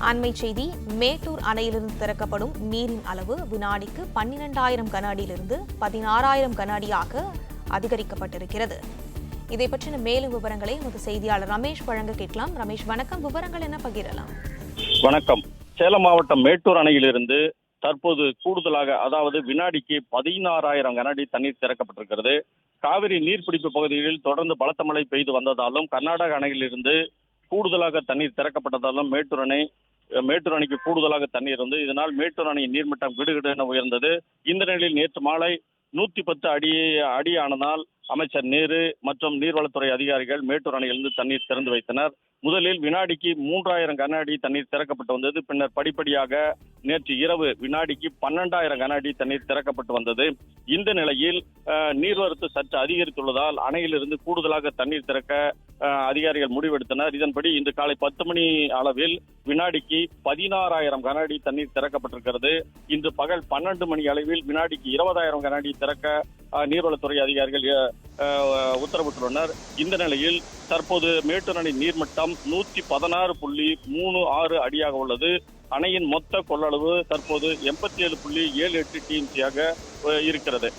அண்மை செய்தி, மேட்டூர் அணையிலிருந்து திறக்கப்படும் நீரின் அளவு வினாடிக்கு 12,000 கன அடியிலிருந்து 16,000 கன அடியாக அதிகரிக்கப்பட்டிருக்கிறது. இதை பற்றின மேலும் விவரங்களை நமது செய்தியாளர் ரமேஷ் வழங்க கேட்கலாம். ரமேஷ், வணக்கம். விவரங்கள் என்ன பகிரலாம்? வணக்கம். சேலம் மாவட்டம் மேட்டூர் அணையிலிருந்து தற்போது கூடுதலாக, அதாவது வினாடிக்கு 16,000 கன அடி தண்ணீர் திறக்கப்பட்டிருக்கிறது. காவிரி நீர்பிடிப்பு பகுதிகளில் தொடர்ந்து பலத்த மழை பெய்து வந்ததாலும் கர்நாடக அணையிலிருந்து கூடுதலாக தண்ணீர் திறக்கப்பட்டதாலும் மேட்டூர் அணைக்கு கூடுதலாக தண்ணீர் வந்து இதனால் மேட்டூர் அணையின் நீர்மட்டம் கிடுகிடு உயர்ந்தது. இந்த நிலையில் நேற்று மாலை 110 அடி ஆனதால் அமைச்சர் நேரு மற்றும் நீர்வளத்துறை அதிகாரிகள் மேட்டூர் அணையிலிருந்து தண்ணீர் திறந்து வைத்தனர். முதலில் வினாடிக்கு 3,000 கன அடி தண்ணீர் திறக்கப்பட்டு வந்தது. பின்னர் படிப்படியாக நேற்று இரவு வினாடிக்கு 12,000 கன அடி தண்ணீர் திறக்கப்பட்டு வந்தது. இந்த நிலையில் நீர்வரத்து சற்று அதிகரித்துள்ளதால் அணையிலிருந்து கூடுதலாக தண்ணீர் திறக்க அதிகாரிகள் முடிவெடுத்தனர். இதன்படி இன்று காலை 10 மணி அளவில் வினாடிக்கு 16,000 கன அடி தண்ணீர் திறக்கப்பட்டிருக்கிறது. இன்று பகல் 12 மணி அளவில் வினாடிக்கு 20,000 கன அடி திறக்க நீர்வளத்துறை அதிகாரிகள் உத்தரவிட்டுள்ளனர். இந்த நிலையில் தற்போது மேட்டூர் அணை நீர்மட்டம் 116.36 அடியாக உள்ளது. அணையின் மொத்த கொள்ளளவு தற்போது 87.78 டிஎம்சியாக இருக்கிறது.